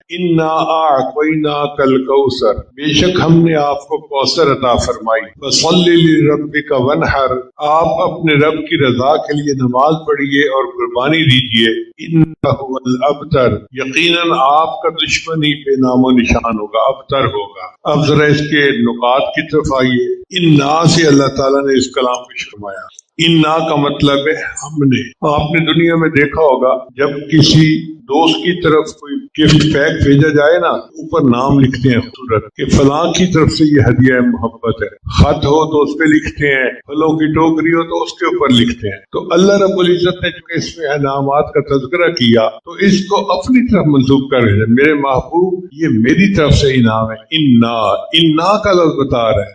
انا اعطیناک الکوثر، بے شک ہم نے آپ کو کوثر عطا فرمائی، فصلی لربک وانحر، آپ اپنے رب کی رضا کے لیے نماز پڑھیے اور قربانی دیجیے، انہ الابتر، یقیناً آپ کا دشمن ہی بے نام و نشان ہوگا، ابتر ہوگا۔ اب ذرا اس کے نکات کی طرف آئیے۔ انا سے اللہ تعالیٰ نے اس کلام کو شرمایا۔ انا کا مطلب ہے ہم نے۔ آپ نے دنیا میں دیکھا ہوگا جب کسی دوست کی طرف کوئی گفٹ پیک بھیجا جائے نا، اوپر نام لکھتے ہیں خوبصورت کہ فلاں کی طرف سے یہ ہدیہ محبت ہے، خط ہو تو اس پہ لکھتے ہیں، پھلوں کی ٹوکری ہو تو اس کے اوپر لکھتے ہیں۔ تو اللہ رب العزت نے چونکہ اس میں انعامات کا تذکرہ کیا تو اس کو اپنی طرف منسوب کر رہے ہیں، میرے محبوب یہ میری طرف سے انعام ہے۔ انا کا لفظ بتا رہا ہے۔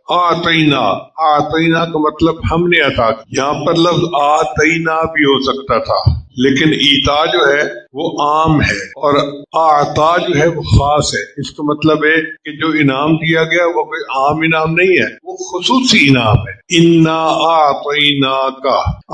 آتینا کا مطلب ہم نے عطا کیا، یہاں پر لفظ آتینا بھی ہو سکتا تھا، لیکن ایتا جو ہے وہ عام ہے اور اعطا جو ہے وہ خاص ہے۔ اس کا مطلب ہے کہ جو انعام دیا گیا وہ کوئی عام انعام نہیں ہے، وہ خصوصی انعام ہے۔ انا اعطیناک،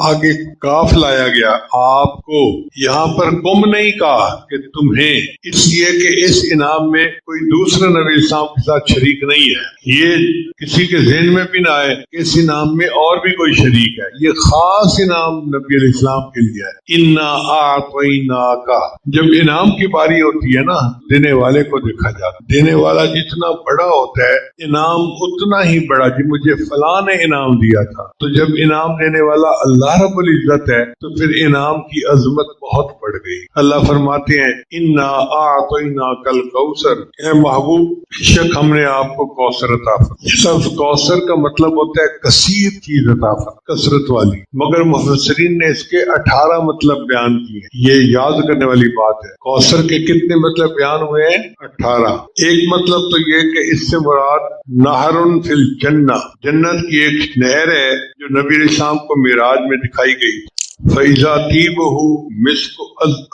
آگے کاف لایا گیا، آپ کو، یہاں پر تم نہیں کہا کہ تمہیں، اس لیے کہ اس انعام میں کوئی دوسرا نبی اسلام کے ساتھ شریک نہیں ہے۔ یہ کسی کے ذہن میں بھی نہ آئے کہ اس انعام میں اور بھی کوئی شریک ہے، یہ خاص انعام نبی علیہ السلام کے لیے ہے۔ انا اعطیناک، جب انعام کی باری ہوتی ہے نا، دینے والے کو دیکھا جاتا، دینے والا جتنا بڑا ہوتا ہے انعام اتنا ہی بڑا، جی مجھے فلاں نے انعام دیا تھا۔ تو جب انعام دینے والا اللہ رب العزت ہے تو پھر انعام کی عظمت بہت بڑھ گئی۔ اللہ فرماتے ہیں انا اعطیناک الکوثر، اے محبوب بے شک ہم نے آپ کو کوثر عطا فرمایا۔ لفظ کوثر کا مطلب ہوتا ہے کثیر چیز عطا فرمایا، کثرت والی، مگر مفسرین نے اس کے 18 مطلب بیان کیے۔ یہ یاد کرنے والی بات ہے، کوثر کے کتنے مطلب بیان ہوئے ہیں؟ 18۔ ایک مطلب تو یہ کہ اس سے مراد نہر فی الجنہ، جنت کی ایک نہر ہے جو نبی علیہ السلام کو معراج میں دکھائی گئی۔ فَإِذَا طِيبُهُ مِسْكُ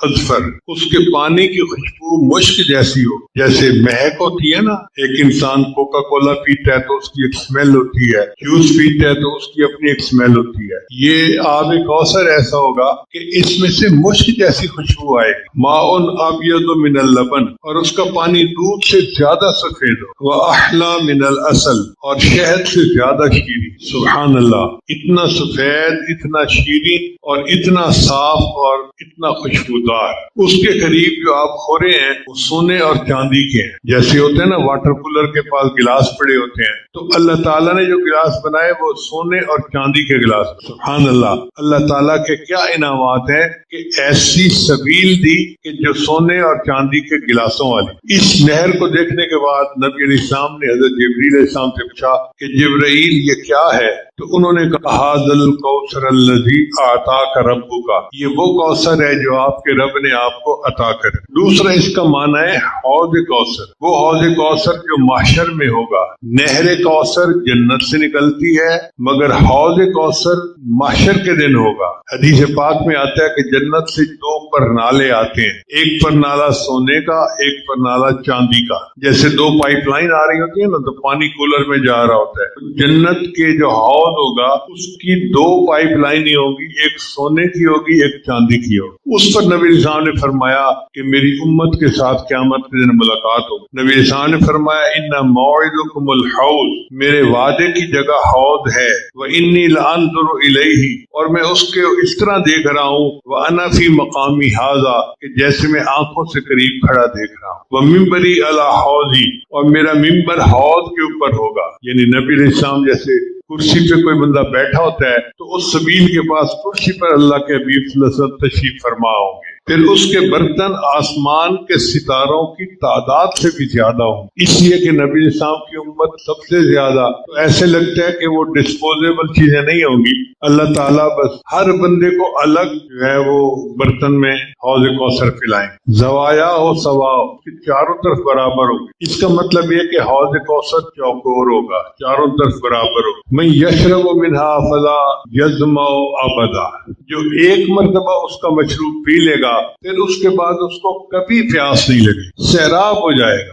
أَزْفَرَ، اس کے پانی کی خوشبو مشک جیسی ہو، جیسے مہک ہوتی ہے نا، ایک انسان کوکا کولا پیتا ہے تو اس کی ایک سمیل ہوتی ہے، جوس پیتا ہے تو اس کی اپنی ایک سمیل ہوتی ہے۔ یہ آب کوثر ایسا ہوگا کہ اس میں سے مشک جیسی خوشبو آئے گی۔ ماء ابیض من اللبن، اور اس کا پانی دودھ سے زیادہ سفید ہو، واحلی من العسل، اور شہد سے زیادہ شیریں۔ سبحان اللہ، اتنا سفید، اتنا شیریں اور اتنا صاف اور اتنا خوشبودار۔ اس کے قریب جو آپ خورے ہیں وہ سونے اور چاندی کے ہیں، جیسے ہوتے ہیں نا واٹر کولر کے پاس گلاس پڑے ہوتے ہیں، تو اللہ تعالیٰ نے جو گلاس بنائے وہ سونے اور چاندی کے گلاس۔ سبحان اللہ، اللہ تعالیٰ کے کیا انعامات ہیں کہ ایسی سبیل دی کہ جو سونے اور چاندی کے گلاسوں والی۔ اس نہر کو دیکھنے کے بعد نبی علیہ السلام نے حضرت جبریل علیہ السلام سے پوچھا کہ جبرائیل یہ کیا ہے؟ تو انہوں نے کہا ذل کوثر الذی اعطاک ربک، یہ وہ کوثر ہے جو آپ کے رب نے آپ کو عطا کرے۔ دوسرا اس کا معنی ہے حوض کوثر، وہ حوض کوثر جو محشر میں ہوگا۔ نہر کوثر جنت سے نکلتی ہے مگر حوض کوثر محشر کے دن ہوگا۔ حدیث پاک میں آتا ہے کہ جنت سے 2 پرنالے آتے ہیں، ایک پرنالا سونے کا، ایک پرنالا چاندی کا، جیسے 2 پائپ لائن آ رہی ہوتی ہے نا تو پانی کولر میں جا رہا ہوتا ہے۔ جنت کے جو حوض ہوگا اس کی 2 پائپ لائن ہوگی، ایک سونے کی ہوگی، ایک چاندی کی ہوگی۔ اس پر نبی علیہ السلام نے فرمایا کہ میری امت کے ساتھ قیامت کے دن ملاقات ہو۔ نبی علیہ السلام نے فرمایا ان موعدکم الحوض، میرے وعدے کی جگہ حوض ہے، وانی لانظر الیہ، اور میں اس کے اس طرح دیکھ رہا ہوں، وانا فی مقامی ھذا، کہ جیسے میں آنکھوں سے قریب کھڑا دیکھ رہا ہوں، ومنبری علی حوضی، اور میرا ممبر حوض کے اوپر ہوگا۔ یعنی نبی علیہ السلام جیسے کرسی پہ کوئی بندہ بیٹھا ہوتا ہے تو اس سبیل کے پاس کرسی پر اللہ کے حبیب صلی اللہ علیہ وسلم تشریف فرما ہوں گے۔ پھر اس کے برتن آسمان کے ستاروں کی تعداد سے بھی زیادہ ہوں، اس لیے کہ نبی اسلام کی امت سب سے زیادہ، تو ایسے لگتا ہے کہ وہ ڈسپوزیبل چیزیں نہیں ہوں گی۔ اللہ تعالیٰ بس ہر بندے کو الگ جو ہے وہ برتن میں حوض کوثر پلائیں، زوایا ہو سوا ہو، کہ چاروں طرف برابر ہوگی۔ اس کا مطلب یہ کہ حوض کوثر چوکور ہوگا، چاروں طرف برابر ہوگا۔ من یشرب منہا فلا یظمأ ابدا، جو ایک مرتبہ اس کا مشروب پی لے گا پھر اس کے بعد اس کو کبھی پیاس نہیں لگے، سیراب ہو جائے گا۔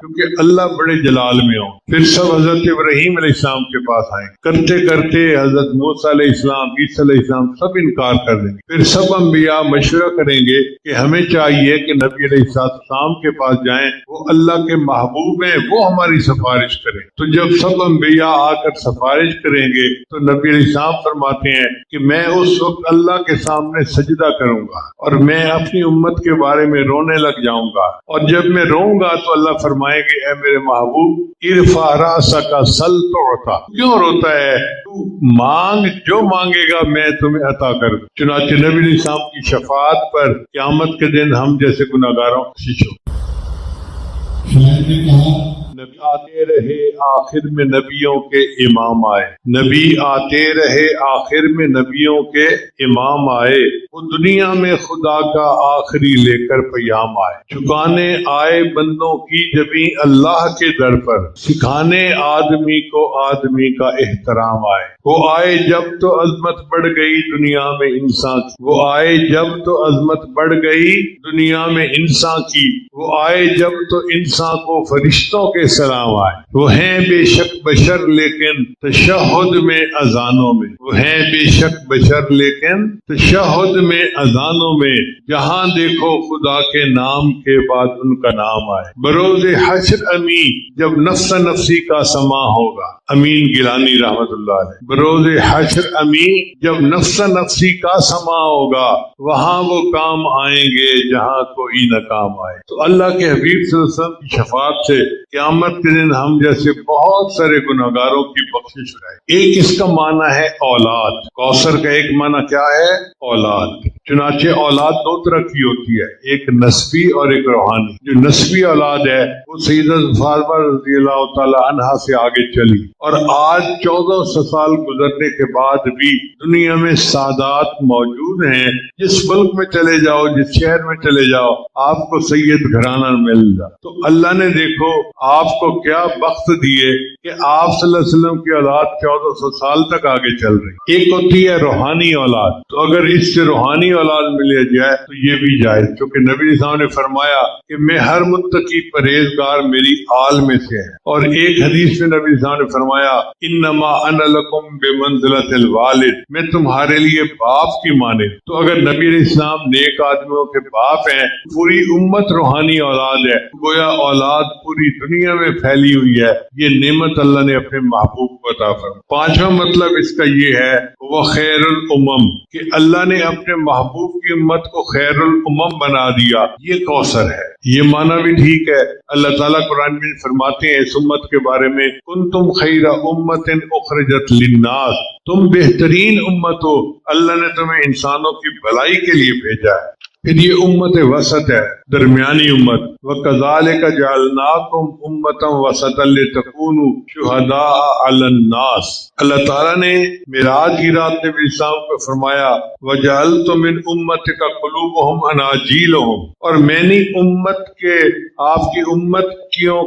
کیونکہ اللہ بڑے جلال میں ہوں۔ پھر سب حضرت ابراہیم علیہ السلام کے پاس آئے، کرتے کرتے حضرت موسیٰ علیہ السلام، عیسیٰ علیہ السلام سب انکار کر دیں گے۔ پھر سب انبیاء مشورہ کریں گے کہ ہمیں چاہیے کہ نبی علیہ السلام کے پاس جائیں، وہ اللہ کے محبوب ہیں، وہ ہماری سفارش کریں۔ تو جب سب انبیاء آ کر سفارش کریں گے تو نبی علیہ السلام فرماتے ہیں کہ میں اس وقت اللہ کے سامنے سجدہ کروں گا اور میں اپنی امت کے بارے میں رونے لگ جاؤں گا، اور جب میں روؤں گا تو اللہ فرمائیں گے اے میرے محبوب ارفع رأسک سل تعطیٰ، کیوں روتا ہے؟ تو مانگ، جو مانگے گا میں تمہیں عطا کر دوں۔ چنانچہ نبی علیہ السلام کی شفاعت پر قیامت کے دن ہم جیسے گناہگاروں کو خوشی ہو۔ نبی آتے رہے آخر میں نبیوں کے امام آئے، نبی آتے رہے آخر میں نبیوں کے امام آئے، وہ دنیا میں خدا کا آخری لے کر پیام آئے، چکانے آئے بندوں کی جبیں اللہ کے در پر، سکھانے آدمی کو آدمی کا احترام آئے۔ وہ آئے جب تو عظمت بڑھ گئی دنیا میں انسان کی، وہ آئے جب تو عظمت بڑھ گئی دنیا میں انسان کی، وہ آئے جب تو انسان کو فرشتوں کے سلام آئے۔ وہ ہیں بے شک بشر لیکن تشہد میں اذانوں میں، وہ ہیں بے شک بشر لیکن تشہد میں اذانوں میں، جہاں دیکھو خدا کے نام کے بعد ان کا نام آئے۔ بروز حشر امین جب نفس نفسی کا سما ہوگا، امین گیلانی رحمت اللہ علیہ، بروز حشر امین جب نفس نفسی کا سما ہوگا، وہاں وہ کام آئیں گے جہاں کوئی نہ کام آئے۔ تو اللہ کے حبیب صلی اللہ علیہ وسلم کی شفاعت سے قیامت کے دن ہم جیسے بہت سارے گناہگاروں کی بخشش ہو جائے۔ ایک اس کا معنی ہے اولاد، کوثر کا ایک معنی کیا ہے؟ اولاد۔ چنانچہ اولاد دو طرح کی ہوتی ہے، ایک نسبی اور ایک روحانی۔ جو نسبی اولاد ہے وہ سیدۃ فاطمہ رضی اللہ تعالی عنہا سے آگے چلی، اور آج 1400 سال گزرنے کے بعد بھی دنیا میں سادات موجود ہیں۔ جس ملک میں چلے جاؤ، جس شہر میں چلے جاؤ، آپ کو سید گھرانہ مل جائے۔ تو اللہ نے دیکھو آپ کو کیا بخت دیے کہ آپ صلی اللہ علیہ وسلم کی اولاد 1400 سال تک آگے چل رہی۔ ایک ہوتی ہے روحانی اولاد، تو اگر اس سے روحانی اولاد مل جائے تو یہ بھی جائز، کیونکہ نبی علیہ السلام نے فرمایا کہ میں ہر متقی پرہیزگار میری آل میں سے ہے۔ اور ایک حدیث میں نبی علیہ السلام نے فرمایا انما انا لکم بمنزلۃ الوالد، میں تمہارے لیے باپ کی مانند۔ تو اگر نبی علیہ السلام نیک آدمیوں کے باپ ہیں، پوری امت روحانی اولاد ہے، گویا اولاد پوری دنیا میں پھیلی ہوئی ہے۔ یہ نعمت اللہ نے اپنے محبوب کو عطا فرمائی۔ پانچواں مطلب اس کا یہ ہے وہ خیر الامم، کہ اللہ نے اپنے محبوب کی امت کو خیر الامم بنا دیا، یہ کوثر ہے۔ یہ معنی بھی ٹھیک ہے۔ اللہ تعالیٰ قرآن میں فرماتے ہیں اس امت کے بارے میں کنتم خیر امت اخرجت للناس، تم بہترین امت ہو، اللہ نے تمہیں انسانوں کی بھلائی کے لیے بھیجا ہے۔ پھر یہ امت وسط ہے، درمیانی امت۔ وَكَذَلِكَ جَعَلْنَاكُمْ أُمَّةً وَسَطًا لِتَكُونُوا شُهَدَاءَ عَلَى النَّاسِ۔ اللہ تعالیٰ نے معراج کی رات نبی علیہ السلام کو فرمایا وَجَعَلْتُ مِنْ أُمَّتِكَ قُلُوبُهُمْ أَنَاجِيلُهُمْ، اور میں نے امت کے، آپ کی امت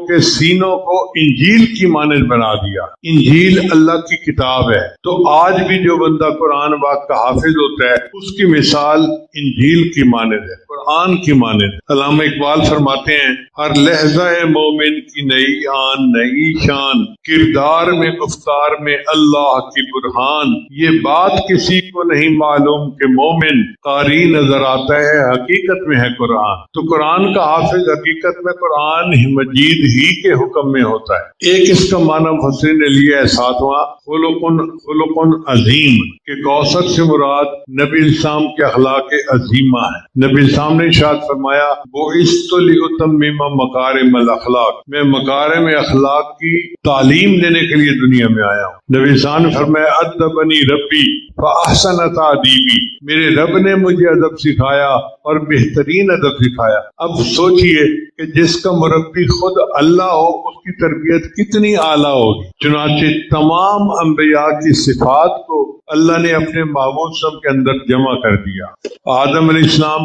کے سینوں کو انجیل کی مانند بنا دیا۔ انجیل اللہ کی کتاب ہے، تو آج بھی جو بندہ قرآن پاک کا حافظ ہوتا ہے اس کی مثال انجیل کی مانند ہے، قرآن کی مانند۔ علامہ اقبال فرماتے ہیں ہر لحظہ مومن کی نئی آن نئی شان، کردار میں گفتار میں اللہ کی برہان، یہ بات کسی کو نہیں معلوم کہ مومن قاری نظر آتا ہے حقیقت میں ہے قرآن۔ تو قرآن کا حافظ حقیقت میں قرآن مجید ہی کے حکم میں ہوتا ہے۔ ایک اس کا معنی مفسرین نے لیا ہے ساتواں خلق عظیم، کہ کوثر سے مراد نبی السلام کے اخلاق عظیمہ ہے۔ نبی السلام نے ارشاد فرمایا بعثت لأتمم مکارم الاخلاق، میں مکارم اخلاق کی تعلیم دینے کے لیے دنیا میں آیا ہوں۔ نبی السلام نے فرمایا ادبنی ربی فاحسن تادیبی، میرے رب نے مجھے ادب سکھایا اور بہترین ادب سکھایا۔ اب سوچئے کہ جس کا مربی خود اللہ ہو اس کی تربیت کتنی اعلیٰ ہوگی۔ چنانچہ تمام انبیاء کی صفات کو اللہ نے اپنے محبوب صلی اللہ علیہ وسلم کے اندر جمع کر دیا۔ آدم علیہ السلام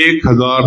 1000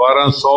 1200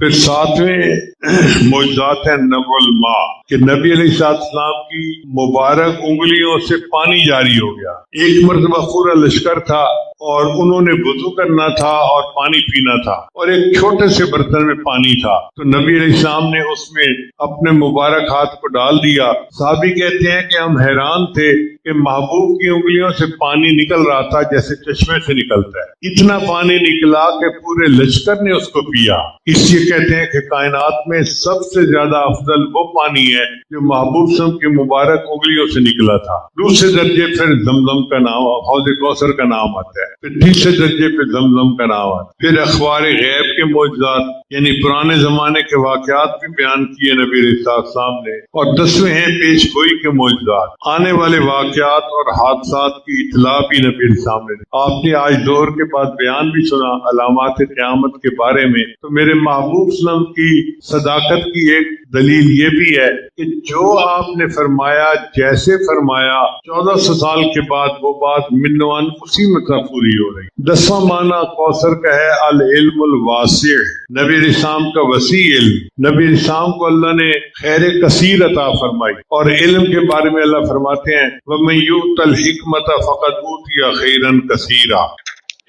پھر ساتویں معجزات ہیں نبع الماء کہ نبی علیہ السلام کی مبارک انگلیوں سے پانی جاری ہو گیا. ایک مرتبہ پورا لشکر تھا اور انہوں نے وضو کرنا تھا اور پانی پینا تھا اور ایک چھوٹے سے برتن میں پانی تھا تو نبی علیہ السلام نے اس میں اپنے مبارک ہاتھ کو ڈال دیا. صحابی کہتے ہیں کہ ہم حیران تھے کہ محبوب کی انگلیوں سے پانی نکل رہا تھا جیسے چشمے سے نکلتا ہے. اتنا پانی نکلا کہ پورے لشکر نے اس کو پیا. اس لیے کہتے ہیں کہ کائنات میں سب سے زیادہ افضل وہ پانی ہے جو محبوب صلی کی مبارک انگلیوں سے نکلا تھا. دوسرے درجے پھر زمزم کا نام، حوض کوثر کا نام آتا ہے. پھر تیسرے درجے پہ زمزم کا نام آتا ہے. پھر اخبار غیب کے معجزات یعنی پرانے زمانے کے واقعات بھی بیان کیے نبی علیہ السلام نے. اور 10ویں ہیں پیش گوئی کے معجزات، آنے والے واقعات اور حادثات کی اطلاع بھی نبی علیہ السلام نے. آپ نے آج ظہر کے بعد بیان بھی سنا علامات قیامت کے بارے میں. تو میرے محبوب صلی اللہ علیہ وسلم کی صداقت کی ایک دلیل یہ بھی ہے کہ جو آپ نے فرمایا جیسے فرمایا 1400 سال کے بعد وہ بات منوان اسی مطلب پوری ہو رہی. 10واں معنی کوثر کا ہے العلم الواسع، نبی علیہ السلام کا وسیع علم. نبی علیہ السلام کو اللہ نے خیر کثیر عطا فرمائی. اور علم کے بارے میں اللہ فرماتے ہیں وَمَن يُؤْتَ الْحِكْمَةَ فَقَدْ أُوتِيَ خَيْرًا كَثِيرًا.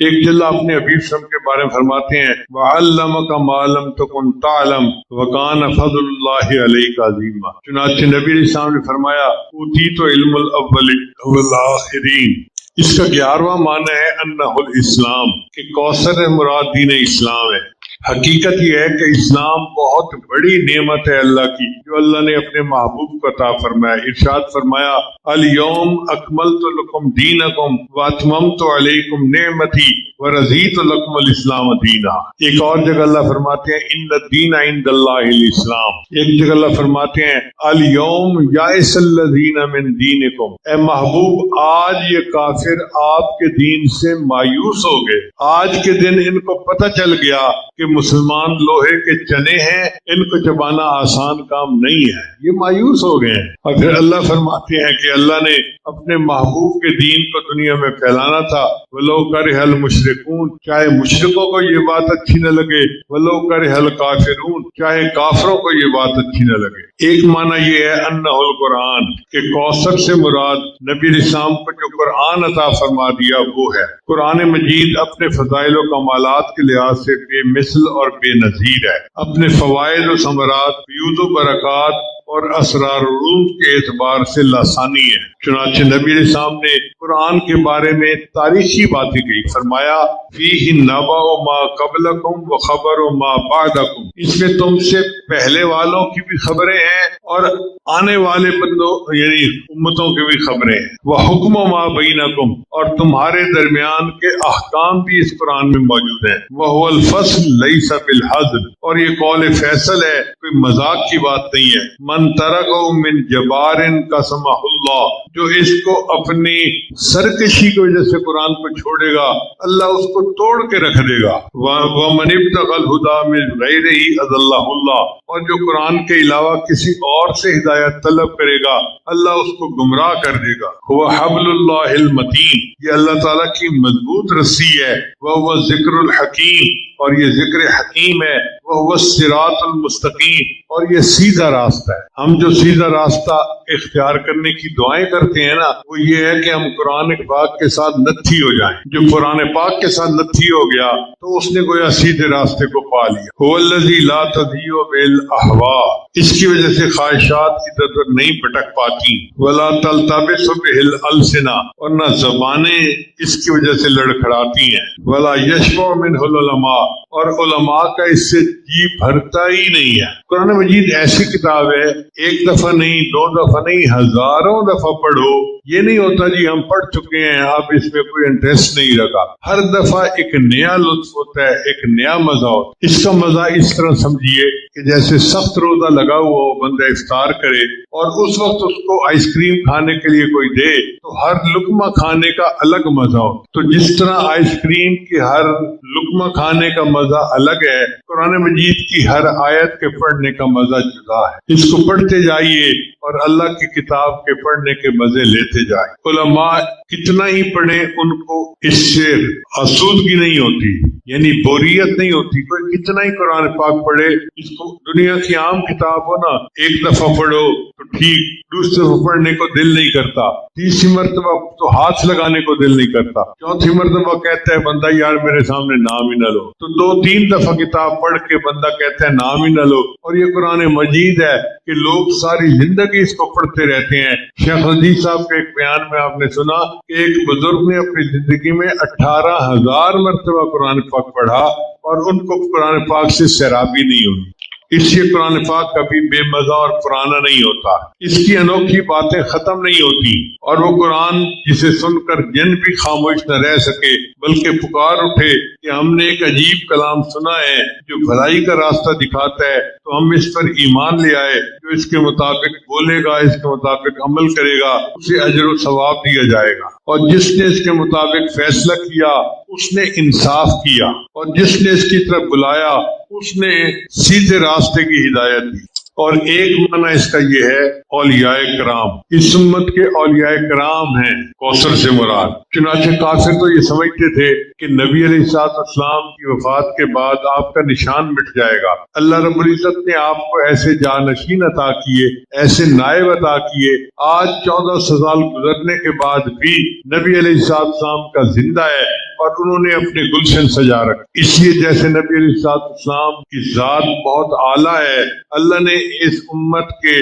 ایک جلد اپنے حبیب صلی کے بارے میں فرماتے ہیں وَعَلَّمَكَ مَا لَمْ تَكُنْ تَعْلَمْ وَكَانَ فَضْلُ اللَّهِ عَلَيْكَ عَظِيمًا. چنانچہ نبی علیہ السلام نے فرمایا اوتیت علم الاول والآخرین. اس کا 11واں معنی ہے انہ الاسلام کہ کوثر مراد دین اسلام ہے. حقیقت یہ ہے کہ اسلام بہت بڑی نعمت ہے اللہ کی جو اللہ نے اپنے محبوب کو عطا فرمایا. ارشاد فرمایا الیوم اکملت لکم دینکم واتممت علیکم نعمتی ورضیت لکم الاسلام دینا. ایک اور جگہ اللہ فرماتے ہیں ان الدین عند اللہ الاسلام. ایک جگہ اللہ فرماتے ہیں الیوم یائس الذین من دینکم. اے محبوب آج یہ کافر آپ کے دین سے مایوس ہو گئے. آج کے دن ان کو پتہ چل گیا کہ مسلمان لوہے کے چنے ہیں، ان کو چبانا آسان کام نہیں ہے، یہ مایوس ہو گئے ہیں. اور پھر اللہ فرماتے ہیں کہ اللہ نے اپنے محبوب کے دین کو دنیا میں پھیلانا تھا. وَلَوْ كَرِهَ الْمُشْرِكُونَ، چاہے مشرکوں کو یہ بات اچھی نہ لگے. وَلَوْ كَرِهَ الْكَافِرُونَ، چاہے کافروں کو یہ بات اچھی نہ لگے. ایک معنی یہ ہے انہ القرآن کہ کوثر سے مراد نبی علیہ السلام کو جو قرآن عطا فرما دیا وہ ہے. قرآن مجید اپنے فضائل و کمالات کے لحاظ سے بے مثل اور بے نظیر ہے. اپنے فوائد و ثمرات، فیوز و برکات اور اسرار العلوم کے اعتبار سے لاسانی ہے. چنانچہ نبی علیہ السلام نے قرآن کے بارے میں تاریخی باتیں کہی. فرمایا فیہ نبأ ما قبلکم و خبر ما بعدکم. اس میں تم سے پہلے والوں کی بھی خبریں ہیں اور آنے والے بندوں یعنی امتوں کی بھی خبریں ہیں. وحکم ما بینکم، اور تمہارے درمیان کے احکام بھی اس قرآن میں موجود ہیں. وہو الفصل لیس بالحزن، اور یہ قول فیصل ہے، کوئی مذاق کی بات نہیں ہے. من ترکہ من جبار قسمہ اللہ، جو اس کو اپنی سرکشی کی وجہ سے قرآن کو چھوڑے گا اللہ اس کو توڑ کے رکھ دے گا. ومن ابتغى الهدى من غیرہ اضلہ اللہ، اور جو قرآن کے علاوہ کسی اور سے ہدایت طلب کرے گا اللہ اس کو گمراہ کر دے گا. وہ حبل اللہ المتین، یہ اللہ تعالیٰ کی مضبوط رسی ہے. وہ ذکر الحکیم، اور یہ ذکر حکیم ہے. وہ الصراط المستقیم، اور یہ سیدھا راستہ ہے. ہم جو سیدھا راستہ اختیار کرنے کی دعائیں کرتے ہیں نا وہ یہ ہے کہ ہم قرآن پاک کے ساتھ نتھی ہو جائیں. جو قرآن پاک کے ساتھ نتھی ہو گیا تو اس نے گویا سیدھے راستے کو پا لیا. هو الذی لا تضیع بالاہواء، اس کی وجہ سے خواہشات ادھر ادھر نہیں بھٹک پاتی. ولا تلتبس به الالسنہ، اور نہ زبانیں اس کی وجہ سے لڑکھڑاتی ہیں. ولا یشبع منہ العلماء، اور علماء کا اس سے جی بھرتا ہی نہیں ہے. قرآن مجید ایسی کتاب ہے ایک دفعہ نہیں، دو دفعہ نہیں، ہزاروں دفعہ پڑھو. یہ نہیں ہوتا جی ہم پڑھ چکے ہیں اب اس میں کوئی انٹرسٹ نہیں رکھا. ہر دفعہ ایک نیا لطف ہوتا ہے، ایک نیا مزہ ہوتا ہے. اس کا مزہ اس طرح سمجھیے کہ جیسے سخت روزہ لگا ہوا ہو، بندہ افطار کرے اور اس وقت اس کو آئس کریم کھانے کے لیے کوئی دے تو ہر لقمہ کھانے کا الگ مزہ ہو. تو جس طرح آئس کریم کی ہر لقمہ کھانے کا مزہ الگ ہے، قرآن مجید کی ہر آیت کے پڑھنے کا مزہ جدا ہے. اس کو پڑھتے جائیے اور اللہ کی کتاب کے پڑھنے کے مزے لیتے جائیں۔ علماء کتنا ہی پڑھیں ان کو اس سے آسودگی نہیں ہوتی، یعنی بوریت نہیں ہوتی۔ کوئی کتنا ہی قرآن پاک پڑھے، اس کو دنیا کی عام کتاب ہو نا، ایک دفعہ پڑھو تو ٹھیک، دوسرے دفعہ پڑھنے کو دل نہیں کرتا، تیسری مرتبہ تو ہاتھ لگانے کو دل نہیں کرتا، چوتھی مرتبہ کہتا ہے بندہ یار میرے سامنے نام ہی نہ لو، تو 2-3 دفعہ کتاب پڑھ کے بندہ کہتا ہے نام ہی نہ لو۔ اور یہ قرآن مجید ہے کہ لوگ ساری زندگی اس کو پڑھتے رہتے ہیں۔ شیخ عزیز صاحب کے ایک بیان میں آپ نے سنا کہ ایک بزرگ نے اپنی زندگی میں 18,000 مرتبہ قرآن پاک پڑھا اور ان کو قرآن پاک سے سیرابی نہیں ہوئی۔ اس لیے قرآن پاک کبھی بے مزہ اور پرانا نہیں ہوتا، اس کی انوکھی باتیں ختم نہیں ہوتی، اور وہ قرآن جسے سن کر جن بھی خاموش نہ رہ سکے بلکہ پکار اٹھے کہ ہم نے ایک عجیب کلام سنا ہے جو بھلائی کا راستہ دکھاتا ہے، تو ہم اس پر ایمان لے آئے، جو اس کے مطابق بولے گا، اس کے مطابق عمل کرے گا، اسے اجر و ثواب دیا جائے گا، اور جس نے اس کے مطابق فیصلہ کیا اس نے انصاف کیا، اور جس نے اس کی طرف بلایا اس نے سیدھے راستے کی ہدایت دی۔ اور ایک معنی اس کا یہ ہے اولیاء کرام، اس امت کے اولیاء کرام ہیں کوثر سے مراد۔ چنانچہ کافر تو یہ سمجھتے تھے کہ نبی علیہ السلام کی وفات کے بعد آپ کا نشان مٹ جائے گا۔ اللہ رب العزت نے آپ کو ایسے جانشین عطا کیے، ایسے نائب عطا کیے، آج 1400 سال گزرنے کے بعد بھی نبی علیہ السلام کا زندہ ہے اور انہوں نے اپنے گلشن سجا رکھا۔ اس لیے جیسے نبی علیہ السلام کی ذات بہت اعلیٰ ہے، اللہ نے اس امت کے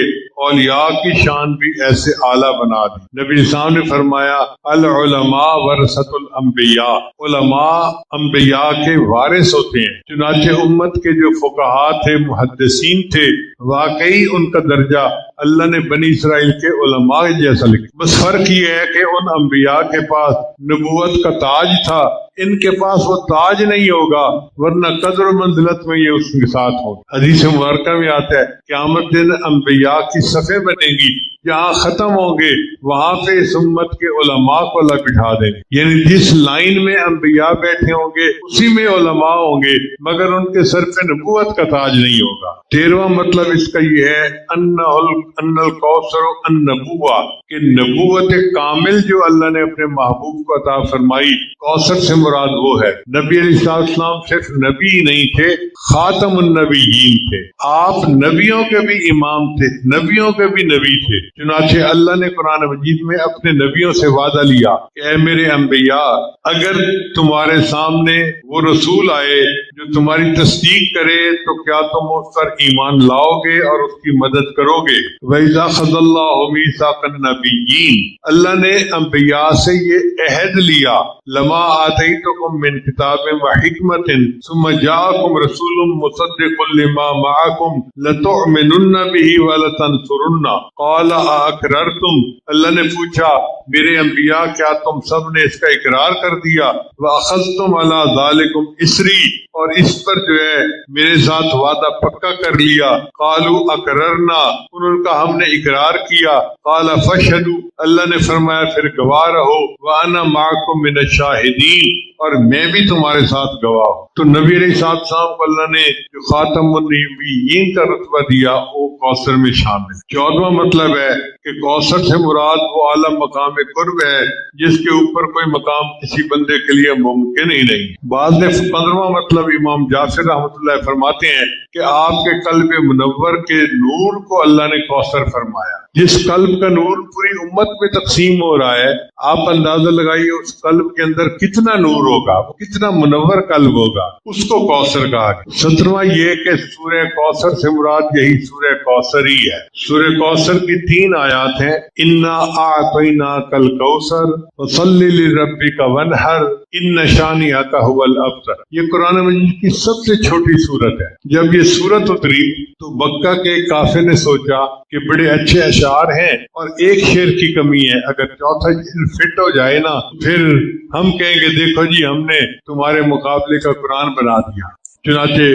اولیاء کی شان بھی ایسے اعلیٰ بنا دی۔ نبی السلام نے فرمایا العلماء ورثۃ الانبیاء، علماء انبیاء کے وارث ہوتے ہیں۔ چنانچہ امت کے جو فقہاء تھے، محدثین تھے، واقعی ان کا درجہ اللہ نے بنی اسرائیل کے علماء جیسا لکھا، بس فرق یہ ہے کہ ان انبیاء کے پاس نبوت کا تاج تھا، ان کے پاس وہ تاج نہیں ہوگا، ورنہ قدر و منزلت میں یہ اس کے ساتھ ہو۔ حدیث مبارکہ میں آتا ہے قیامت دن انبیاء کی صفیں بنے گی، جہاں ختم ہوں گے وہاں پہ اس امت کے علماء کو اللہ بٹھا دیں گے، یعنی جس لائن میں انبیاء بیٹھے ہوں گے اسی میں علماء ہوں گے، مگر ان کے سر پہ نبوت کا تاج نہیں ہوگا۔ 13واں مطلب اس کا یہ ہے ان الکوثر النبوہ، کہ نبوت کامل جو اللہ نے اپنے محبوب کو عطا فرمائی، کوثر سے مراد وہ ہے۔ نبی علیہ السلام صرف نبی نہیں تھے، خاتم النبیین تھے، آپ نبیوں کے بھی امام تھے، نبیوں کے بھی نبی تھے۔ چنانچہ اللہ نے قرآن مجید میں اپنے نبیوں سے وعدہ لیا کہ اے میرے انبیاء، اگر تمہارے سامنے وہ رسول آئے جو تمہاری تصدیق کرے تو کیا تم اس پر ایمان لاؤ گے اور اس کی مدد کرو گے؟ وَإِذَا أَخَذَ اللَّهُ مِيثَاقَ النَّبِيِّينَ، اللہ نے انبیاء سے یہ عہد لیا، لَمَا آتَيْتُكُم مِّن كِتَابٍ وَحِكْمَةٍ ثُمَّ جَاءَكُمْ رَسُولٌ مُصَدِّقٌ لِّمَا مَعَكُمْ لَتُؤْمِنُنَّ بِهِ وَلَتَنصُرُنَّ قَالَ أَأَقْرَرْتُمْ، اللہ نے پوچھا میرے انبیاء کیا تم سب نے اس کا اقرار کر دیا؟ وَأَخَذْتُمْ عَلَىٰ ذَلِكُمْ إِصْرِي، اور اس پر جو ہے میرے ساتھ وعدہ پکا کر لیا۔ قالوا اقررنا، انہوں نے کہا ہم نے اقرار کیا۔ قال فاشهدوا، اللہ نے فرمایا پھر گواہ رہو، وانا معکم من الشاہدین، اور میں بھی تمہارے ساتھ گواہ ہوں۔ تو نبی علیہ السلام کو اللہ نے جو خاتم النبیین کا رتبہ دیا وہ کوثر میں شامل۔ 14واں مطلب ہے کہ کوثر سے مراد وہ اعلیٰ مقام قرب ہے جس کے اوپر کوئی مقام کسی بندے کے لیے ممکن ہی نہیں۔ بعض نے 15واں مطلب امام جعفر رحمۃ اللہ فرماتے ہیں کہ آپ کے قلب منور کے نور کو اللہ نے کوثر فرمایا۔ جس قلب کا نور پوری امت میں تقسیم ہو رہا ہے، آپ اندازہ لگائیے اس قلب کے اندر کتنا نور ہوگا، وہ کتنا منور قلب ہوگا، اس کو کوثر کہا گیا۔ 17واں یہ کہ سورہ کوثر سے مراد یہی سورہ کوثر ہی ہے۔ سورہ کوثر کی 3 آیات ہیں، انا اعطیناک الکوثر فصلی لربک وانحر ان شانئک هو الابتر۔ یہ قرآن مجید کی سب سے چھوٹی سورت ہے۔ جب یہ سورت اتری تو مکہ کے کافر نے سوچا کہ بڑے اچھے اشعار ہیں اور ایک شعر کی کمی ہے، اگر چوتھا شعر فٹ ہو جائے نا پھر ہم کہیں گے دیکھو جی ہم نے تمہارے مقابلے کا قرآن بنا دیا۔ چنانچہ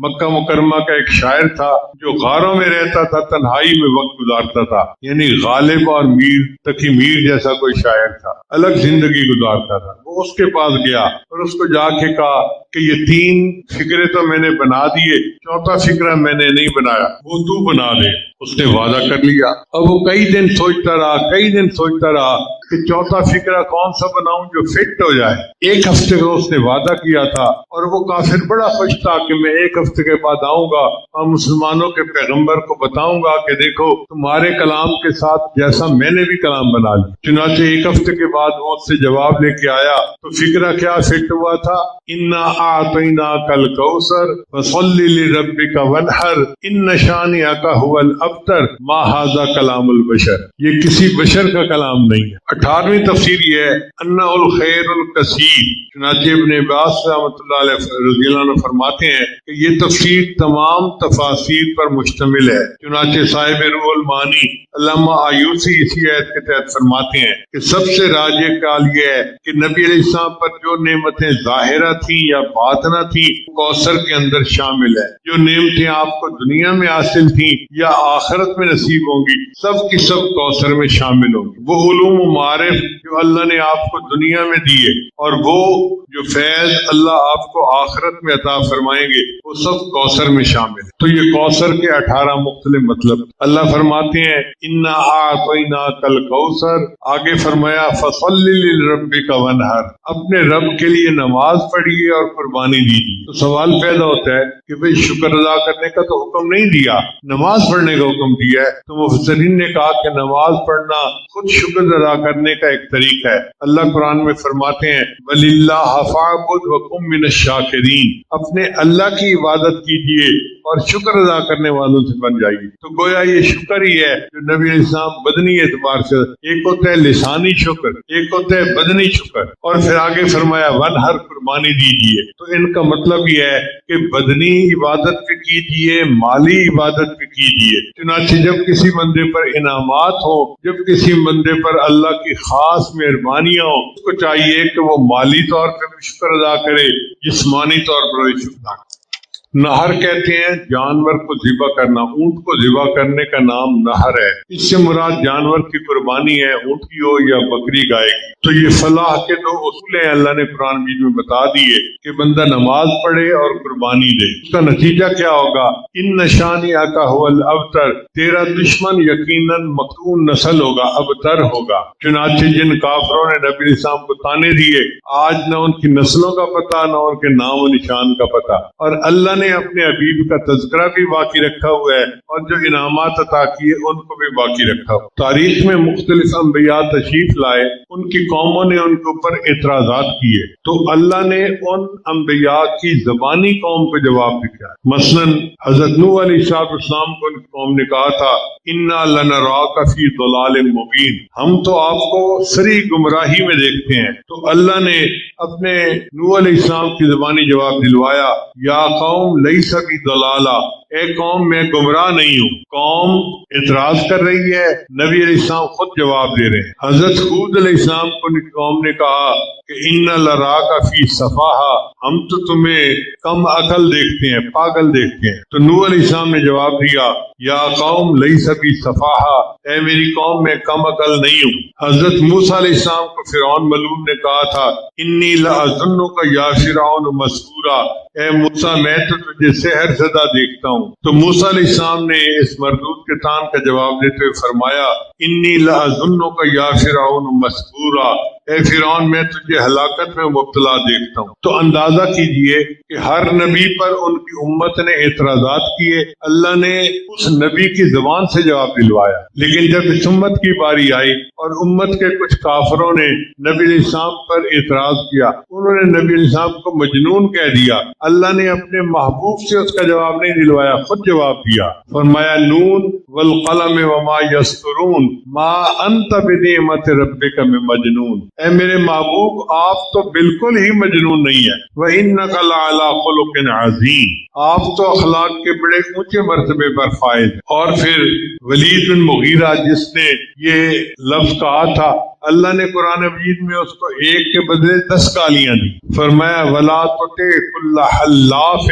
مکہ مکرمہ کا ایک شاعر تھا جو غاروں میں رہتا تھا، تنہائی میں وقت گزارتا تھا، یعنی غالب اور میر تقی میر جیسا کوئی شاعر تھا، الگ زندگی گزارتا تھا۔ وہ اس کے پاس گیا اور اس کو جا کے کہا کہ یہ 3 فکرے تو میں نے بنا دیے، 4تھا فکرہ میں نے نہیں بنایا، وہ تو بنا دے۔ اس نے وعدہ کر لیا۔ اب وہ کئی دن سوچتا رہا کہ 4تھا فکرہ کون سا بناؤں جو فٹ ہو جائے۔ 1 ہفتے کا اس نے وعدہ کیا تھا اور وہ کافر بڑا خوش تھا کہ میں 1 ہفتے کے بعد آؤں گا اور مسلمانوں کے پیغمبر کو بتاؤں گا کہ دیکھو تمہارے کلام کے ساتھ جیسا میں نے بھی کلام بنا لیا۔ چنانچہ 1 ہفتے کے بعد وہ اس سے جواب لے کے آیا تو فکرہ کیا فٹ ہوا تھا؟ انا اعطیناک الکوثر فصلی لربک وانحر ان شانئک هو الابتر ما ھذا کلام البشر۔ یہ کسی بشر کا کلام نہیں ہے۔ 18ویں تفسیر یہ ہے انہ الخیر الکثیر۔ چنانچہ ابن عباس رحمۃ اللہ علیہ رضی اللہ عنہ فرماتے ہیں کہ یہ تفسیر تمام تفاسیر پر مشتمل ہے۔ چنانچہ صاحب روح المعانی علامہ آیوسی اسی آیت کے تحت فرماتے ہیں کہ سب سے راجح قول یہ ہے کہ نبی علیہ السلام پر جو نعمتیں ظاہرہ تھیں یا باطنہ تھیں کوثر کے اندر شامل ہے۔ جو نعمتیں آپ کو دنیا میں حاصل تھیں یا آخرت میں نصیب ہوں گی سب کی سب کوثر میں شامل ہوں گی۔ وہ علوم و معارف جو اللہ نے آپ کو دنیا میں دیے اور وہ جو فیض اللہ آپ کو آخرت میں عطا فرمائیں گے وہ سب کوثر میں شامل ہے۔ تو یہ کوثر کے 18 مختلف مطلب۔ اللہ فرماتے ہیں انا اعطیناک الکوثر، آگے فرمایا فصلی لربک وانحر، اپنے رب کے لیے نماز پڑھیے اور قربانی دیجیے۔ تو سوال پیدا ہوتا ہے کہ بھئی شکر ادا کرنے کا تو حکم نہیں دیا، نماز پڑھنے کا حکم دیا ہے۔ تو مفسرین نے کہا کہ نماز پڑھنا خود شکر ادا کرنے کا ایک طریقہ ہے۔ اللہ قرآن میں فرماتے ہیں وَلِلَّهَ فَاعْبُدْ وَكُن مِّنَ الشَّاكِرِينَ، اپنے اللہ کی عبادت کیجیے اور شکر ادا کرنے والوں سے بن جائیے۔ تو گویا یہ شکر ہی ہے جو نبی علیہ السلام بدنی اعتبار سے، ایک ہوتا ہے لسانی شکر، ایک ہوتا ہے بدنی شکر، اور پھر آگے فرمایا وانحر، قربانی دیجیے۔ تو ان کا مطلب یہ ہے کہ بدنی عبادت بھی کیجیے، مالی عبادت بھی کیجیے۔ چنانچہ جب کسی بندے پر انعامات ہو، جب کسی بندے پر اللہ کی خاص مہربانیاں ہوں، اس کو چاہیے کہ وہ مالی طور پر بھی شکر ادا کرے، جسمانی طور پر بھی شکر ادا کرے۔ نہر کہتے ہیں جانور کو ذبح کرنا، اونٹ کو ذبح کرنے کا نام نہر ہے۔ اس سے مراد جانور کی قربانی ہے، اونٹ کی ہو یا بکری گائے کی۔ تو یہ فلاح کے 2 اصول ہیں اللہ نے قرآن مجید میں بتا دیے کہ بندہ نماز پڑھے اور قربانی دے۔ اس کا نتیجہ کیا ہوگا؟ ان شانئک هو الابتر، تیرا دشمن یقیناً مقتول نسل ہوگا، ابتر ہوگا۔ چنانچہ جن کافروں نے نبی علیہ السلام کو تانے دیے، آج نہ ان کی نسلوں کا پتہ نہ ان کے نام و نشان کا پتہ، اور اللہ نے اپنے حبیب کا تذکرہ بھی باقی رکھا ہوا ہے اور جو انعامات عطا کیے ان کو بھی باقی رکھا ہوا۔ تاریخ میں مختلف انبیاء تشریف لائے، ان کی قوموں نے ان کے اوپر اعتراضات کیے، تو اللہ نے ان انبیاء کی زبانی قوم کو جواب دیا۔ مثلا حضرت نوح علیہ السلام کو ان کی قوم نے کہا تھا انا لنراک فی ضلال مبین، ہم تو آپ کو صریح گمراہی میں دیکھتے ہیں۔ تو اللہ نے اپنے نوح علیہ السلام کی زبانی جواب دلوایا یا قوم لیس بی ضلالہ، اے قوم میں گمراہ نہیں ہوں۔ قوم اعتراض کر رہی ہے، نبی علیہ السلام خود جواب دے رہے ہیں۔ حضرت ہود علیہ السلام کو قوم نے کہا کہ ان لراک فی سفاہہ، ہم تو تمہیں کم عقل دیکھتے ہیں، پاگل دیکھتے ہیں۔ تو نوح علیہ السلام نے جواب دیا یا قوم لیس بی سفاہہ، اے میری قوم میں کم عقل نہیں ہوں۔ حضرت موسیٰ علیہ السلام کو فرعون ملعون نے کہا تھا انی لاظنک یا فرعون مسحورا، اے موسیٰ میں تو تجھے سحر زدہ دیکھتا ہوں۔ تو موسیٰ علیہ السلام نے اس مردود کے تان کا جواب دیتے ہوئے فرمایا انی لاظنک یا فرعون مسحورا، اے فرعون میں تجھے ہلاکت میں مبتلا دیکھتا ہوں۔ تو اندازہ کیجئے کہ ہر نبی پر ان کی امت نے اعتراضات کیے، اللہ نے اس نبی کی زبان سے جواب دلوایا۔ لیکن جب اس امت کی باری آئی اور امت کے کچھ کافروں نے نبی علیہ السلام پر اعتراض کیا، انہوں نے نبی علیہ السلام کو مجنون کہہ دیا، اللہ نے اپنے محبوب سے اس کا جواب نہیں دلوایا، خود جواب دیا۔ فرمایا نون والقلم وما یسطرون ما انت بنعمت ربک بمجنون، اے میرے محبوب آپ تو بالکل ہی مجنون نہیں ہے، وَإِنَّكَ لَعَلَىٰ خُلُقٍ عَظِيمٍ، آپ تو اخلاق کے بڑے اونچے مرتبے پر فائز۔ اور پھر ولید بن مغیرہ جس نے یہ لفظ کہا تھا اللہ نے قرآن مجید میں اس کو ایک کے بدلے 10 گالیاں دی. فرمایا ولا تطع كل حلاف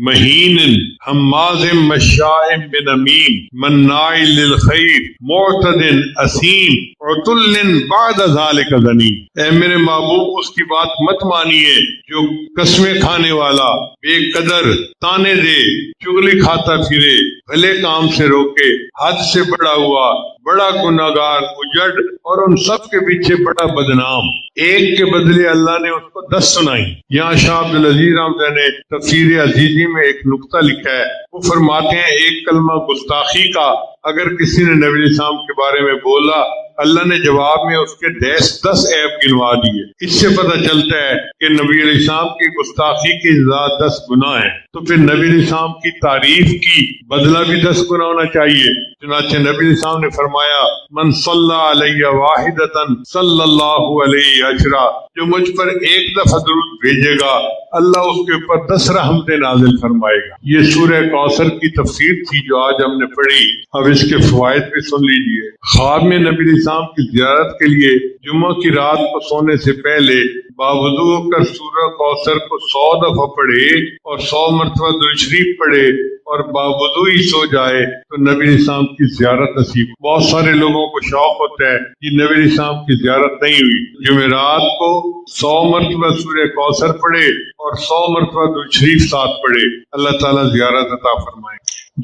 مہین حماز مشاء بنمیم مناع للخیر معتد اثیم عتل بعد ذلك زنیم. اے میرے محبوب اس کی بات مت مانیے جو قسمیں کھانے والا، بے قدر، تانے دے، چغلی کھاتا پھرے، بھلے کام سے روکے، حد سے بڑا ہوا، بڑا گناہگار، اجڑ اور ان سب کے پیچھے بڑا بدنام. ایک کے بدلے اللہ نے اس کو 10 سنائی. یہاں شاہ عبد العزیز رحمۃ نے تفسیر عزیزی میں ایک نقطہ لکھا ہے. وہ فرماتے ہیں ایک کلمہ گستاخی کا اگر کسی نے نبی علیہ السلام کے بارے میں بولا، اللہ نے جواب میں اس کے 10 عیب گنوا دیے. اس سے پتہ چلتا ہے کہ نبی علیہ السلام کی گستاخی کی سزا 10 گناہ ہیں. تو پھر نبی علیہ السلام کی تعریف کی بدلہ بھی 10 گنا ہونا چاہیے. چنانچہ نبی علیہ السلام نے فرمایا من صلی علیہ واحدۃ صلی اللہ علیہ عشرا، جو مجھ پر ایک دفعہ درود بھیجے گا اللہ اس کے اوپر 10 رحمتیں نازل فرمائے گا. یہ سورہ کوثر کی تفسیر تھی جو آج ہم نے پڑھی. اب اس کے فوائد بھی سن لیجئے. خواب میں نبی علیہ السلام کی زیارت کے لیے جمعہ کی رات کو سونے سے پہلے باوضو ہو کر سورہ کوثر کو 100 دفعہ پڑھے اور 100 مرتبہ درود شریف پڑھے اور باوضو ہی سو جائے تو نبی علیہ السلام کی زیارت نصیب. بہت سارے لوگوں کو شوق ہوتا ہے کہ نبی علیہ السلام کی زیارت نہیں ہوئی. جمعرات کو 100 مرتبہ سورہ کوثر پڑھے اور 100 مرتبہ درود شریف ساتھ پڑھے. اللہ تعالیٰ زیارت عطا فرمائے.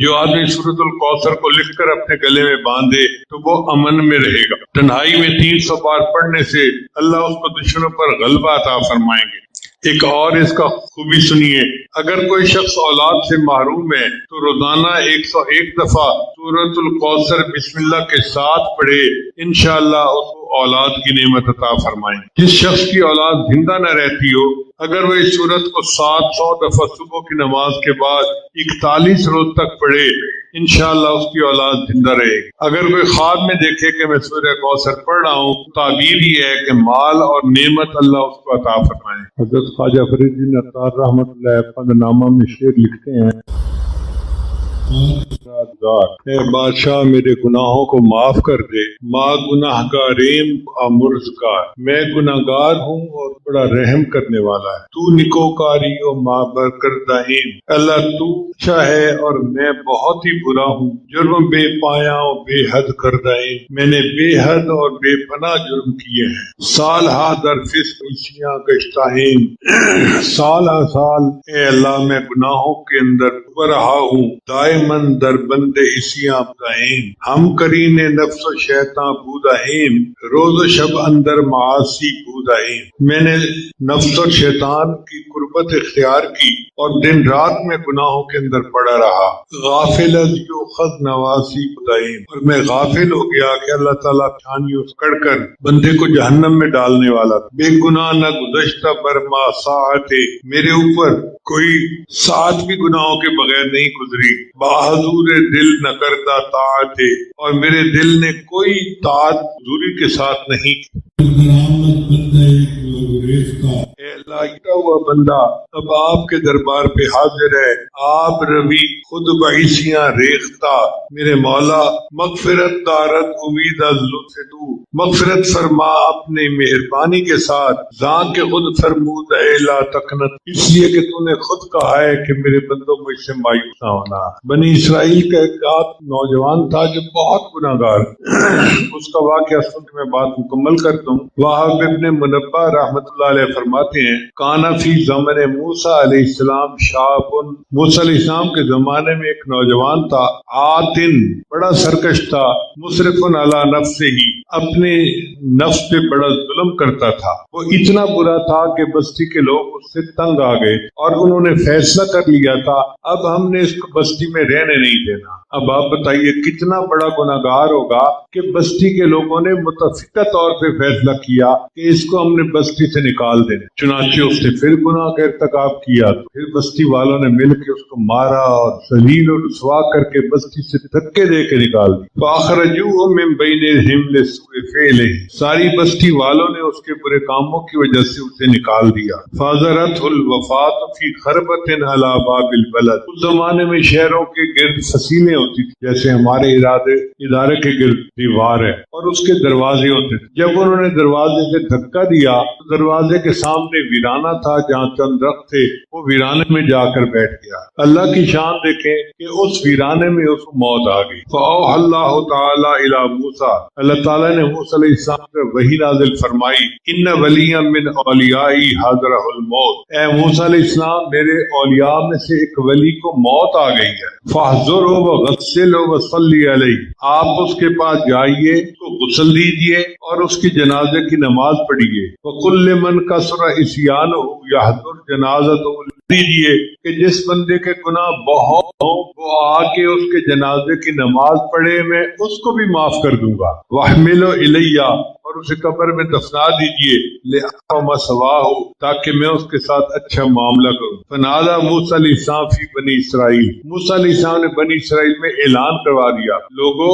جو آدمی سورۃ الکوثر کو لکھ کر اپنے گلے میں باندھے تو وہ امن میں رہے گا. تنہائی میں 300 بار پڑھنے سے اللہ اس کو دشمنوں پر غلبہ عطا فرمائیں گے. ایک اور اس کا خوبی سنیے. اگر کوئی شخص اولاد سے محروم ہے تو روزانہ 101 دفعہ سورۃ الکوثر بسم اللہ کے ساتھ پڑھے، انشاءاللہ اس کو اولاد کی نعمت عطا فرمائیں. جس شخص کی اولاد زندہ نہ رہتی ہو اگر وہ اس سورت کو 700 دفعہ صبح کی نماز کے بعد 41 روز تک پڑھے انشاءاللہ اس کی اولاد زندہ رہے گی. اگر کوئی خواب میں دیکھے کہ میں سورہ کوثر پڑھ رہا ہوں، تعبیر یہ ہے کہ مال اور نعمت اللہ اس کو عطا فرمائے. حضرت خواجہ فرید الدین عطار رحمۃ اللہ پندنامہ میں شعر لکھتے ہیں اے بادشاہ میرے گناہوں کو معاف کر دے، ما گناہ گاریم آمرزگار. میں گناہ گار ہوں اور بڑا رحم کرنے والا ہے. تو نکوکاری و ما برکردہیم. اللہ تو اچھا ہے اور میں بہت ہی برا ہوں. جرم بے پایا و بے حد کردہیم. میں نے بے حد اور بے پناہ جرم کیے ہیں. سال ہا در فسق عیسیاں گشتہیم. سال ہا سال اے اللہ میں گناہوں کے اندر ڈوب رہا ہوں. دائمن در بند عیسیاں بدہیم. ہم کرین نفس و شیطان بودہیم. روز و شب اندر معاصی بودہیم. میں نے نفس اور شیطان کی قربت اختیار کی اور دن رات میں گناہوں کے اندر پڑا رہا. غافل از یؤخذ نواسی بدہیم. اور میں غافل ہو گیا کہ اللہ تعالیٰ چھانیوں کڑ کر بندے کو جہنم میں ڈالنے والا. بے گناہ نہ گزشتہ برما ساعت. میرے اوپر کوئی ساعت بھی گناہوں کے بغیر نہیں گزری. بہادور دل نہ کرتا طاعت. اور میرے دل نے کوئی طاعت حضوری کے ساتھ نہیں کی. اے اللہ کیا ہوا بندہ اب آپ کے دربار پہ حاضر ہے. آپ روی خود بعیسیاں ریختہ. میرے مولا مغفرت دارت امید از لطف تو. مغفرت فرما اپنے مہربانی کے ساتھ. ذان کے خود فرمود اے لا تقنط. اس لیے کہ تو نے خود کہا ہے کہ میرے بندوں مجھ سے مایوس نہ ہونا. بنی اسرائیل کا ایک نوجوان تھا جو بہت گناہ گار. اس کا واقعہ سن کے میں بات مکمل کرتا ہوں. وہاب ابن منبہ رحمۃ اللہ علیہ فرماتے ہیں کانا فی زمن موسیٰ علیہ السلام شاب. موسیٰ علیہ السلام کے زمانے میں ایک نوجوان تھا. آتن بڑا سرکش تھا. مسرف علی نفسہ ہی اپنے نفس پہ بڑا ظلم کرتا تھا. وہ اتنا برا تھا کہ بستی کے لوگ اس سے تنگ آ گئے اور انہوں نے فیصلہ کر لیا تھا اب ہم نے اس کو بستی میں رہنے نہیں دینا. اب آپ بتائیے کتنا بڑا گناہ گار ہوگا کہ بستی کے لوگوں نے متفقہ طور پہ فیصلہ کیا کہ اس کو ہم نے بستی سے نکال دینا. چنانچہ اس نے پھر گناہ کا ارتکاب کیا تو پھر بستی والوں نے مل کے اس کو مارا اور ذلیل و رسوا کر کے بستی سے دھکے دے کے نکال دی. فاخرجوہ من بینہم بسوء فعلہ، ساری بستی والوں نے اس کے برے کاموں کی وجہ سے اسے نکال دیا۔ فَحَضَرَتْهُ الْوَفَاةُ فِي خَرْبَةٍ عَلَى بَابِ الْبَلَدِ، اس زمانے میں شہروں کے گرد فصیلیں ہوتی تھی جیسے ہمارے ادارے کے گرد دیوار ہے اور اس کے دروازے ہوتے تھے۔ جب انہوں نے دروازے سے دھکا دیا تو دروازے کے سامنے ویرانہ تھا جہاں چند درخت تھے، وہ ویرانے میں جا کر بیٹھ گیا۔ اللہ کی شان دیکھیں کہ اس ویرانے میں اس کو موت آ گئی۔ فَأَوْحَى اللَّهُ تَعَالَى إِلَى مُوسَىٰ، اللہ تعالیٰ نے موسیٰ علیہ السلام پر وحی نازل فرمائی، إِنَّ وَلِيًّا مِّنْ أَوْلِيَائِي حَضَرَهُ الْمَوْتُ، اے موسیٰ علیہ السلام میرے اولیاء میں سے ایک ولی کو موت آ گئی ہے۔ فَاحْضُرْهُ وَغَسِّلْهُ وَصَلِّ عَلَيْهِ، آپ اس کے پاس جائیے، اس کو غسل دیجیے اور اس کی جنازے کی نماز پڑھیے۔ وَقُلْ لِمَنْ كَثُرَ عِصْيَانُهُ يَحْضُرْ جَنَازَتَهُ، دیجیے کہ جس بندے کے گناہ بہت ہوں وہ آ کے اس کے جنازے کی نماز پڑھے، میں اس کو بھی معاف کر دوں گا۔ وَاحْمِلُهُ إِلَيَّ، اور اسے قبر میں دفنا دیجیے، لِأَقْوَمَ سَوَاهُ، تاکہ میں اس کے ساتھ اچھا معاملہ کروں۔ فَنَادَى مُوسَىٰ علیہ السلام فی بنی اسرائیل، موسیٰ علیہ السلام نے بنی اسرائیل میں اعلان کروا دیا، لوگوں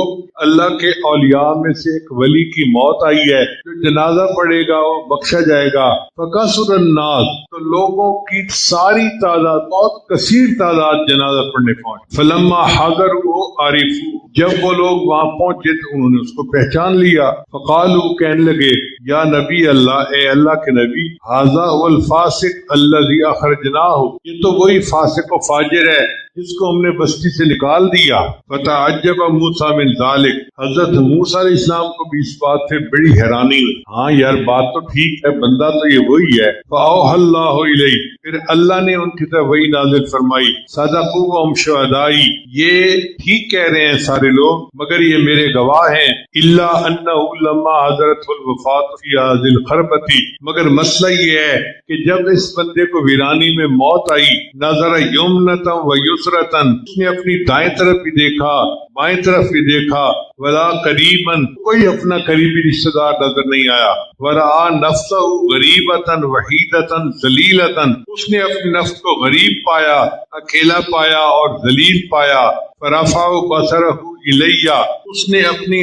اللہ کے اولیاء میں سے ایک ولی کی موت آئی ہے، جو جنازہ پڑھے گا وہ بخشا جائے گا۔ فَكَثُرَ النَّاسُ، تو لوگوں کی ساری تعداد، بہت کثیر تعداد جنازہ پڑھنے پہنچ۔ فَلَمَّا حَضَرُوهُ عَرِفُوهُ، جب وہ لوگ وہاں پہنچے تو انہوں نے اس کو پہچان لیا۔ فَقَالُوا، کہنے لگے، یا نبی اللہ، اے اللہ کے نبی، ھذا هو الفاسق الذی اخرجناہ، یہ تو وہی فاسق و فاجر ہے جس کو ہم نے بستی سے نکال دیا۔ فتعجب موسیٰ من ذلک، حضرت موسیٰ علیہ السلام کو بھی اس بات سے بڑی حیرانی ہوئی، ہاں یار بات تو ٹھیک ہے، بندہ تو یہ وہی ہے۔ فأوحى اللہ الیہ، پھر اللہ نے ان کی طرف وحی نازل فرمائی، صدقوا وهم شہدائی، یہ ٹھیک کہہ رہے ہیں سارے لوگ مگر یہ میرے گواہ ہیں۔ الا انہ لما حضرته الوفاة فی هذه الخربۃ، مگر مسئلہ یہ ہے کہ جب اس بندے کو ویرانی میں موت آئی، نظر یمنۃ و یسرۃ، اس نے اپنی دائیں طرف بھی دیکھا، بائیں طرف بھی دیکھا، ولا قریبا، کوئی اپنا قریبی رشتہ دار نظر نہیں آیا، ورآ نفسہ غریبۃ وحیدۃ ذلیلۃ، اس نے اپنے نفس کو غریب پایا، اکیلا پایا اور ذلیل پایا۔ فرفع بصرہ الیہ، اس نے اپنی